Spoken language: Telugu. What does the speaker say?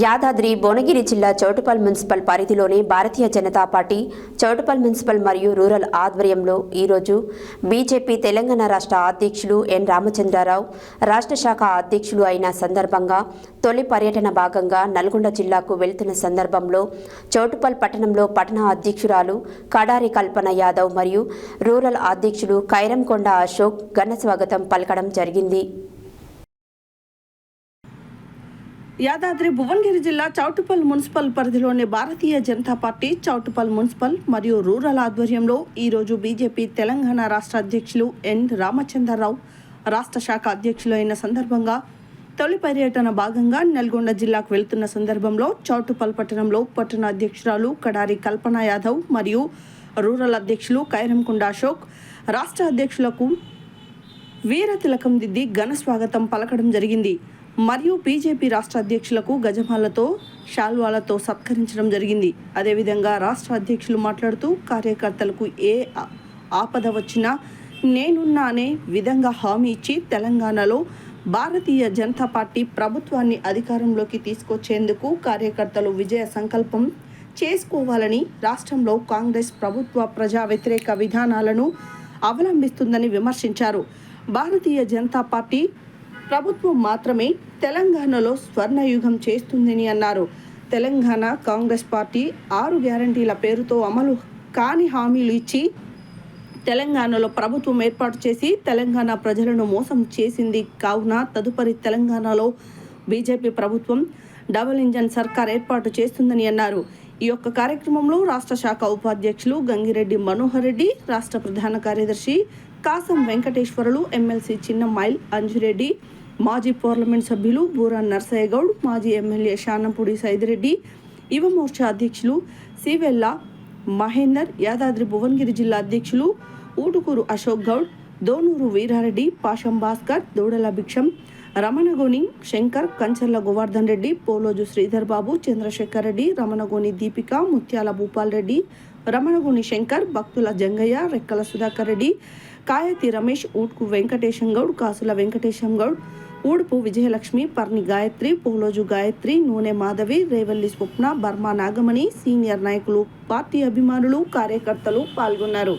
యాదాద్రి భువనగిరి జిల్లా చౌటుప్పల్ మున్సిపల్ పరిధిలోని భారతీయ జనతా పార్టీ చౌటుప్పల్ మున్సిపల్ మరియు రూరల్ ఆధ్వర్యంలో ఈరోజు బీజేపీ తెలంగాణ రాష్ట్ర అధ్యక్షులు ఎన్ రామచంద్రరావు, రాష్ట్ర శాఖ అధ్యక్షులు అయిన సందర్భంగా తొలి పర్యటన భాగంగా నల్గొండ జిల్లాకు వెళ్తున్న సందర్భంలో చౌటుప్పల్ పట్టణంలో పట్టణ అధ్యక్షురాలు కడారి కల్పన యాదవ్ మరియు రూరల్ అధ్యక్షులు ఖైరంకొండ అశోక్ ఘన స్వాగతం పలకడం జరిగింది. యాదాద్రి భువనగిరి జిల్లా చౌటుప్పల్ మున్సిపల్ పరిధిలోని భారతీయ జనతా పార్టీ చౌటుప్పల్ మున్సిపల్ మరియు రూరల్ ఆధ్వర్యంలో ఈరోజు బీజేపీ తెలంగాణ రాష్ట్ర అధ్యక్షులు ఎన్ రామచంద్రరావు, రాష్ట్ర శాఖ అధ్యక్షులు అయిన సందర్భంగా తొలి పర్యటన భాగంగా నల్గొండ జిల్లాకు వెళ్తున్న సందర్భంలో చౌటుప్పల్ పట్టణంలో పట్టణ అధ్యక్షురాలు కడారి కల్పన యాదవ్ మరియు రూరల్ అధ్యక్షులు ఖైరంకొండ అశోక్, రాష్ట్ర అధ్యక్షులకు వీర తిలకం దిద్ది ఘన స్వాగతం పలకడం జరిగింది. మరియు బీజేపీ రాష్ట్ర అధ్యక్షులకు గజమాలతో శాల్వాలతో సత్కరించడం జరిగింది. అదేవిధంగా రాష్ట్ర అధ్యక్షులు మాట్లాడుతూ కార్యకర్తలకు ఏ ఆపద వచ్చినా నేనున్నానే విధంగా హామీ ఇచ్చి తెలంగాణలో భారతీయ జనతా పార్టీ ప్రభుత్వాన్ని అధికారంలోకి తీసుకొచ్చేందుకు కార్యకర్తలు విజయ సంకల్పం చేసుకోవాలని, రాష్ట్రంలో కాంగ్రెస్ ప్రభుత్వ ప్రజా వ్యతిరేక విధానాలను అవలంబిస్తుందని విమర్శించారు. భారతీయ జనతా పార్టీ ప్రభుత్వం మాత్రమే తెలంగాణలో స్వర్ణయుగం చేస్తుందని అన్నారు. తెలంగాణ కాంగ్రెస్ పార్టీ 6 గ్యారంటీల పేరుతో అమలు కాని హామీలు ఇచ్చి తెలంగాణలో ప్రభుత్వం ఏర్పాటు చేసి తెలంగాణ ప్రజలను మోసం చేసింది. కావున తదుపరి తెలంగాణలో బీజేపీ ప్రభుత్వం డబుల్ ఇంజన్ సర్కార్ ఏర్పాటు చేస్తుందని అన్నారు. ఈ యొక్క కార్యక్రమంలో రాష్ట్ర శాఖ ఉపాధ్యక్షులు గంగిరెడ్డి మనోహర్ రెడ్డి, రాష్ట్ర ప్రధాన కార్యదర్శి కాసం వెంకటేశ్వరులు, ఎమ్మెల్సీ చిన్నమైల్ అంజురెడ్డి, మాజీ పార్లమెంట్ సభ్యులు బూరా నర్సయ్య గౌడ్, మాజీ ఎమ్మెల్యే శానంపూడి సైదిరెడ్డి, యువ మోర్చా అధ్యక్షులు సివెల్లా మహేందర్, యాదాద్రి భువనగిరి జిల్లా అధ్యక్షులు ఊటుకూరు అశోక్ గౌడ్, దోనూరు వీరారెడ్డి, పాషం భాస్కర్, దూడల భిక్షం, రమణగోని శంకర్, కంచర్ల గోవర్ధన్ రెడ్డి, పోలోజు శ్రీధర్ బాబు, చంద్రశేఖర్ రెడ్డి, రమణగోని దీపిక, ముత్యాల భూపాల్ రెడ్డి, రమణగోని శంకర్, భక్తుల జంగయ్య, రెక్కల సుధాకర్ రెడ్డి, కాయతి రమేష్, ఊట్కు వెంకటేశం గౌడ్, కాసుల వెంకటేశం గౌడ్, ఊడుపు విజయలక్ష్మి, పర్ని గాయత్రి, పోలోజు గాయత్రి, నూనె మాధవి, రేవల్లి స్వప్న, బర్మా నాగమణి, సీనియర్ నాయకులు, పార్టీ అభిమానులు, కార్యకర్తలు పాల్గొన్నారు.